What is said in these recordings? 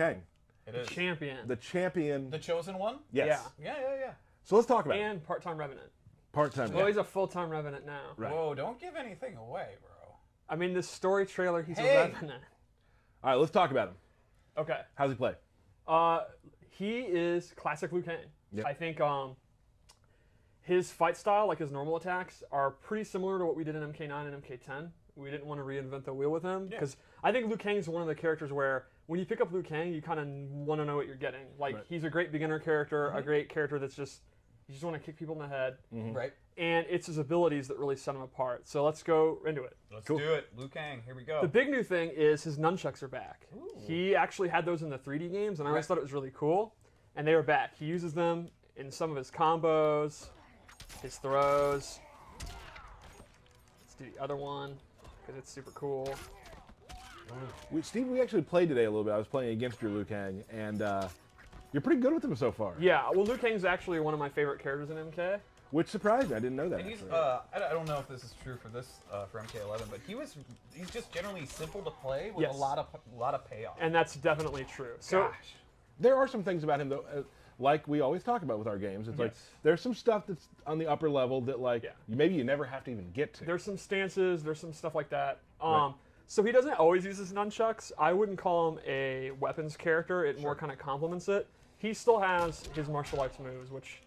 Kang. It is. Champion. The champion. The chosen one? Yes. Yeah. So let's talk about it. And part-time Revenant. Part-time. Well, he's a full-time Revenant now. Right. Whoa, don't give anything away, bro. I mean, this story trailer, he's a Revenant. All right, let's talk about him. Okay. How's he play? He is classic Liu Kang. Yep. I think his fight style, like his normal attacks, are pretty similar to what we did in MK9 and MK10. We didn't want to reinvent the wheel with him because I think Liu Kang is one of the characters where when you pick up Liu Kang, you kind of want to know what you're getting. Like he's a great beginner character, a great character that's just you just want to kick people in the head, right? And it's his abilities that really set him apart. So let's go into it. Let's do it, Liu Kang. Here we go. The big new thing is his nunchucks are back. Ooh. He actually had those in the 3D games, and I always thought it was really cool. And they are back. He uses them in some of his combos, his throws. Let's do the other one because it's super cool. Steve, we actually played today a little bit. I was playing against your Liu Kang, and you're pretty good with him so far. Yeah, well, Liu Kang's actually one of my favorite characters in MK. Which surprised me. I didn't know that. And he's, I don't know if this is true for this for MK11, but he's just generally simple to play with a lot of payoff. And that's definitely true. So, Gosh. There are some things about him though, like we always talk about with our games. It's like there's some stuff that's on the upper level that maybe you never have to even get to. There's some stances. There's some stuff like that. So he doesn't always use his nunchucks. I wouldn't call him a weapons character. It more kind of complements it. He still has his martial arts moves, which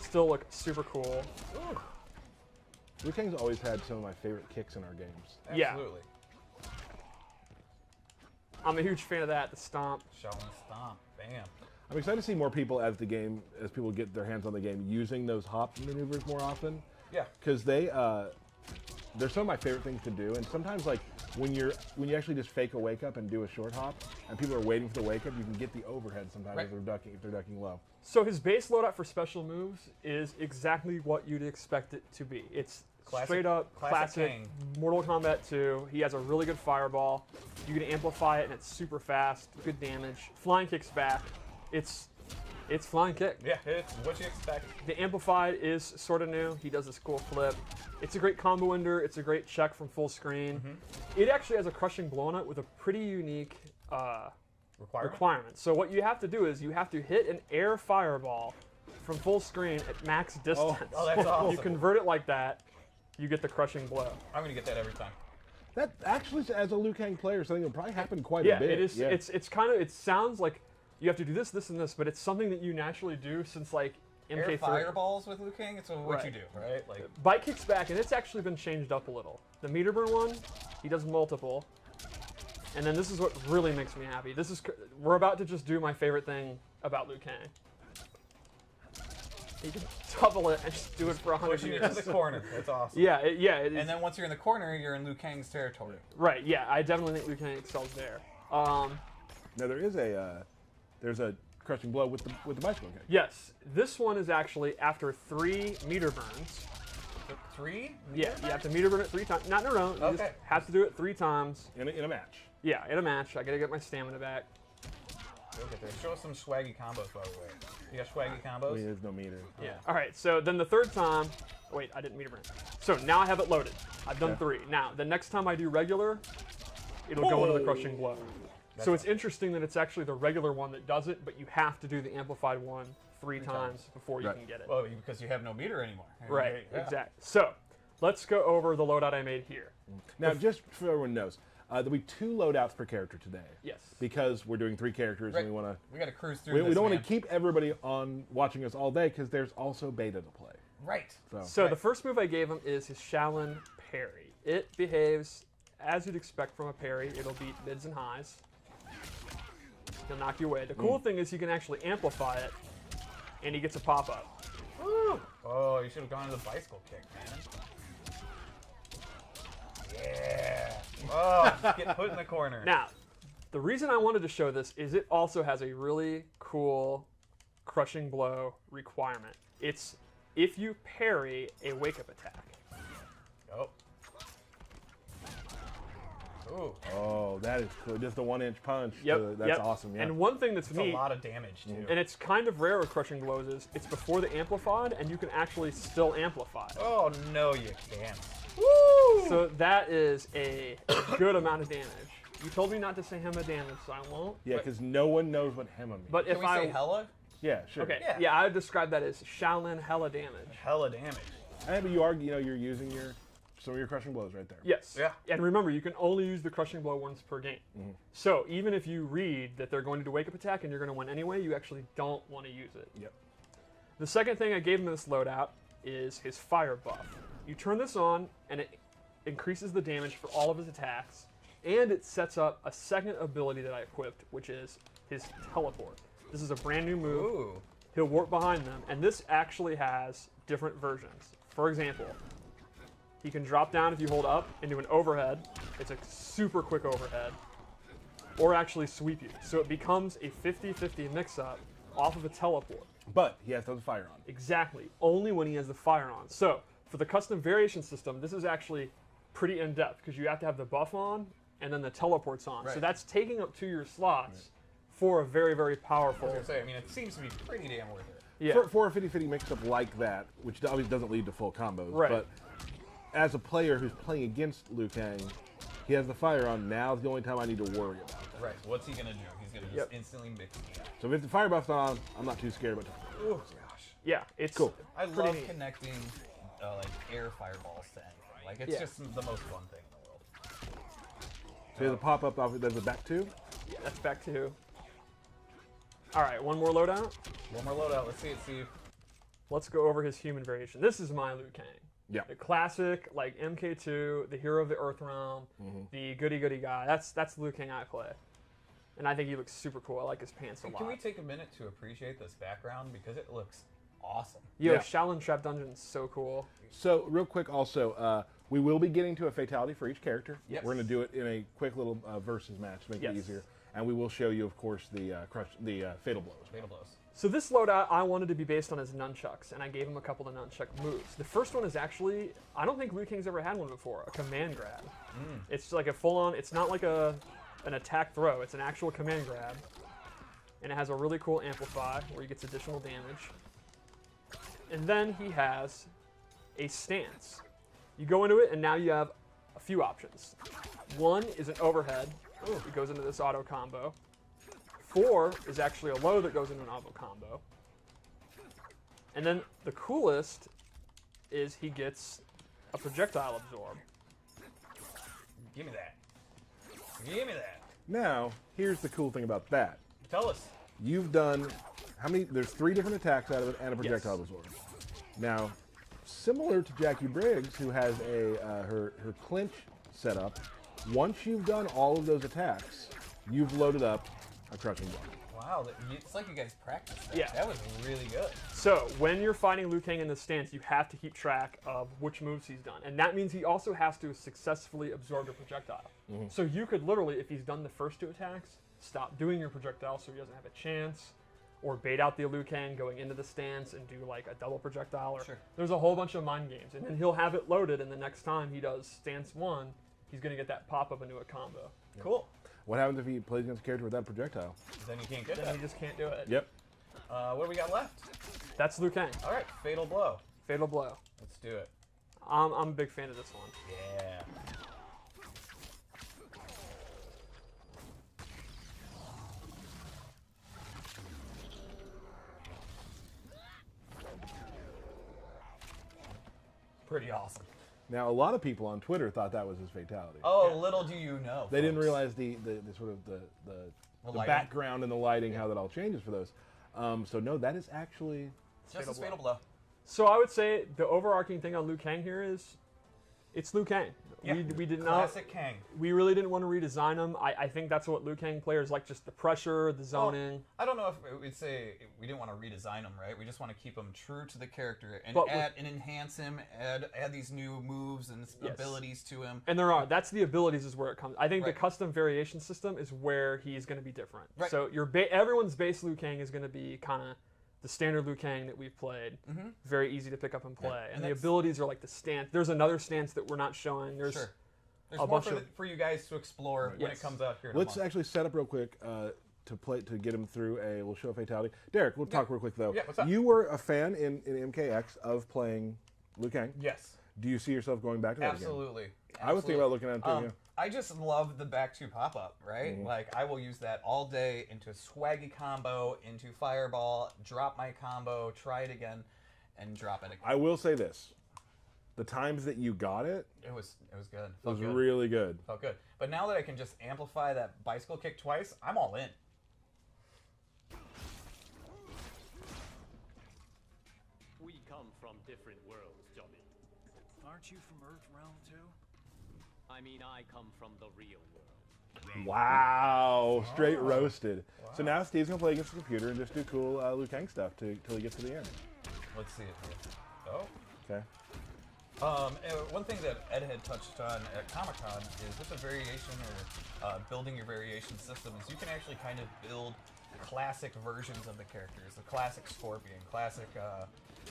still look super cool. Ooh. Liu Kang's always had some of my favorite kicks in our games. Absolutely. I'm a huge fan of that, the stomp. Shaolin stomp, bam. I'm excited to see more people as people get their hands on the game using those hop maneuvers more often. Yeah. Because they're some of my favorite things to do, and sometimes like when you actually just fake a wake up and do a short hop, and people are waiting for the wake up, you can get the overhead sometimes if they're ducking low. So his base loadout for special moves is exactly what you'd expect it to be. It's straight up classic Mortal Kombat 2. He has a really good fireball. You can amplify it, and it's super fast, good damage. Flying kick's back. It's flying kick. Yeah, it's what you expect. The amplified is sort of new. He does this cool flip. It's a great combo ender. It's a great check from full screen. It actually has a crushing blow on it with a pretty unique requirement. So what you have to do is you have to hit an air fireball from full screen at max distance. Oh, that's awesome. You convert it like that, you get the crushing blow. I'm gonna get that every time. That actually, as a Liu Kang player, something that probably happened quite Yeah, a bit. it is. It's kind of. It sounds like you have to do this, this, and this, but it's something that you naturally do since like MK3. Air fireballs with Liu Kang. It's what you do, right? Like bite kicks back, and it's actually been changed up a little. The meter burn one, he does multiple, and then this is what really makes me happy. We're about to just do my favorite thing about Liu Kang. You can double it and just do it for 100 pushing years. it to the corner. That's awesome. Yeah, and then once you're in the corner, you're in Liu Kang's territory. Right. Yeah, I definitely think Liu Kang excels there. Now there's a crushing blow with the bicycle kick. Yes, this one is actually after 3 meter burns. 3? Yeah, you have to meter burn it 3 times. Not in a row. You just have to do it 3 times. In a match. Yeah, in a match. I gotta get my stamina back. Look at this. Show us some swaggy combos, by the way. You got swaggy combos? I mean, there's no meter. Yeah. All right. So then the 3rd time. Wait, I didn't meter burn. So now I have it loaded. I've done 3. Now the next time I do regular, it'll go into the crushing blow. So it's interesting that it's actually the regular one that does it, but you have to do the amplified one 3 times before you can get it. Well, because you have no meter anymore. Right. Exactly. So let's go over the loadout I made here. Now, just so everyone knows, there'll be 2 loadouts per character today. Yes. Because we're doing 3 characters, and we want to. We got to cruise through. We don't want to keep everybody on watching us all day because there's also beta to play. Right. So the first move I gave him is his Shaolin parry. It behaves as you'd expect from a parry. It'll beat mids and highs. He'll knock you away. The cool thing is he can actually amplify it, and he gets a pop-up. Oh, you should have gone to the bicycle kick, man. Yeah. Oh, just get put in the corner. Now, the reason I wanted to show this is it also has a really cool crushing blow requirement. It's if you parry a wake-up attack. Oh. Ooh. Oh, that is cool. Just a 1-inch punch. Yep. That's awesome. Yeah. And one thing that's neat, a lot of damage too. and it's kind of rare with crushing blows, is it's before the amplified, and you can actually still amplify. Oh no, you can't. Woo! So that is a good amount of damage. You told me not to say Hema damage, so I won't. Yeah, because no one knows what Hema means. But Can if we I say hella? yeah, sure. okay, Yeah. yeah, I would describe that as Shaolin hella damage. Hella damage. And but you're using some of your crushing blows right there. Yes. Yeah. And remember, you can only use the crushing blow once per game. So even if you read that they're going to do wake up attack and you're going to win anyway, you actually don't want to use it. Yep. The second thing I gave him in this loadout is his fire buff. You turn this on and it increases the damage for all of his attacks, and it sets up a second ability that I equipped, which is his teleport. This is a brand new move. Ooh. He'll warp behind them, and this actually has different versions. For example, he can drop down if you hold up and do an overhead. It's a super quick overhead. Or actually sweep you. So it becomes a 50-50 mix-up off of a teleport. But he has to have the fire on. Exactly. Only when he has the fire on. So for the custom variation system, this is actually pretty in-depth because you have to have the buff on and then the teleport's on. Right. So that's taking up 2 of your slots for a very, very powerful... I was gonna say, I mean, it seems to be pretty damn worth it. Yeah. For a 50-50 mix-up like that, which obviously doesn't lead to full combos, Right. but as a player who's playing against Liu Kang, he has the fire on. Now's the only time I need to worry about that. Right. What's he gonna do? He's gonna just Yep. instantly mix it. So if the fire buff's on, I'm not too scared about it. Oh gosh. Yeah, it's Cool. I pretty love neat. connecting like air fireballs to anything. Like it's Yeah. just the most fun thing in the world. So he has a pop-up, there's a back two. Yeah, that's back to... All right, one more loadout. One more loadout. Let's see it, Steve. Let's go over his human variation. This is my Liu Kang. Yeah. The classic, like MK2, the hero of the Earth Realm, the goody-goody guy. That's the Liu Kang I play. And I think he looks super cool. I like his pants a lot. Can we take a minute to appreciate this background because it looks awesome? Yo, Yeah. Shaolin Trap Dungeon is so cool. So real quick also, we will be getting to a fatality for each character. Yes. We're going to do it in a quick little versus match to make it Yes. easier. And we will show you, of course, the fatal blows. Fatal blows. So this loadout I wanted to be based on his nunchucks, and I gave him a couple of nunchuck moves. The first one is actually, I don't think Liu Kang's ever had one before, a command grab. It's like a full-on, it's not like an attack throw, it's an actual command grab. And it has a really cool amplify where he gets additional damage. And then he has a stance. You go into it and now you have a few options. One is an overhead. It goes into this auto combo. 4 is actually a low that goes into an auto combo. And then the coolest is he gets a projectile absorb. Give me that. Give me that. Now, here's the cool thing about that. Tell us. You've done how many? There's 3 different attacks out of it and a projectile Yes. absorb. Now, similar to Jackie Briggs, who has her clinch set up, once you've done all of those attacks, you've loaded up a crushing blow. Wow, it's like you guys practiced that. Yeah. That was really good. So when you're fighting Liu Kang in this stance, you have to keep track of which moves he's done. And that means he also has to successfully absorb your projectile. So you could literally, if he's done the first 2 attacks, stop doing your projectile so he doesn't have a chance, or bait out the Liu Kang going into the stance and do like a double projectile. Or Sure. There's a whole bunch of mind games. And then he'll have it loaded, and the next time he does stance 1, he's going to get that pop-up into a combo. Cool. What happens if he plays against a character without a projectile? Then you can't get Then that. he just can't do it. Yep. What do we got left? That's Liu Kang. All right, fatal blow. Fatal blow. Let's do it. I'm a big fan of this one. Yeah. Pretty awesome. Now, a lot of people on Twitter thought that was his fatality. Oh, little do you know. They didn't folks. realize the sort of the lighting. background and the lighting, how that all changes for those. So no, that is actually Just Fatal a fatal blow. So I would say the overarching thing on Liu Kang here is, it's Liu Kang. Yeah. We did not. Classic Kang. We really didn't want to redesign him. I think that's what Liu Kang players like, just the pressure, the zoning. I don't know if we'd say we didn't want to redesign him, right? We just want to keep him true to the character and But add and enhance him, add these new moves and Yes. abilities to him. And there are. That's the abilities is where it comes. I think Right. the custom variation system is where he's going to be different. Right. So everyone's base Liu Kang is going to be kind of the standard Liu Kang that we've played. Very easy to pick up and play. and And the that's- abilities are like the stance. There's another stance that we're not showing. There's Sure. There's a more bunch of- for you guys to explore when it Yes. comes out here. In Let's a month. actually set up real quick to get him through we'll show a fatality. Derek, we'll talk real quick though. Yeah, what's up? You were a fan in MKX of playing Liu Kang. Yes. Do you see yourself going back to that again? Absolutely. I was thinking about looking at it too. I just love the back 2 pop-up, right? Like, I will use that all day into a swaggy combo, into fireball, drop my combo, try it again, and drop it again. I will say this. The times that you got it, It was good. it Felt was good. really good. Felt good. But now that I can just amplify that bicycle kick twice, I'm all in. We come from different worlds, Johnny. Aren't you from Earth Realm too? I mean, I come from the real world. Wow, straight roasted. So now Steve's gonna play against the computer and just do cool Liu Kang stuff till he gets to the end. Let's see it here. Oh. Okay. One thing that Ed had touched on at Comic-Con is with the variation or building your variation system is you can actually kind of build classic versions of the characters. The classic Scorpion, classic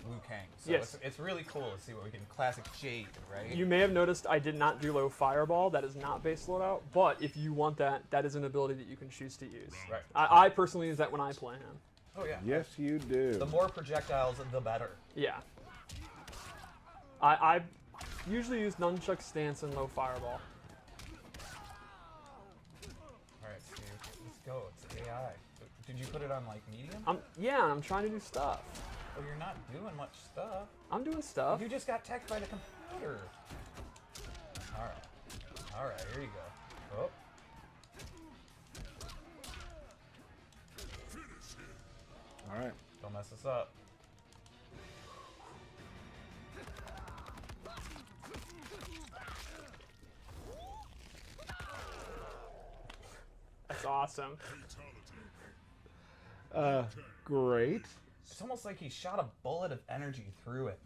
Liu Kang. So Yes. it's really cool to see what we can. Classic Jade, right? You may have noticed I did not do low fireball. That is not base loadout. But if you want that, that is an ability that you can choose to use. Right. I personally use that when I play him. Oh yeah. Yes, you do. The more projectiles, the better. Yeah. I usually use nunchuck stance and low fireball. All right, Steve, let's go. It's AI. Did you put it on like medium? Yeah, I'm trying to do stuff. Well, you're not doing much stuff. I'm doing stuff. You just got teched by the computer. All right, here you go. Oh. All right. Don't mess this up. That's awesome. Great. It's almost like he shot a bullet of energy through it.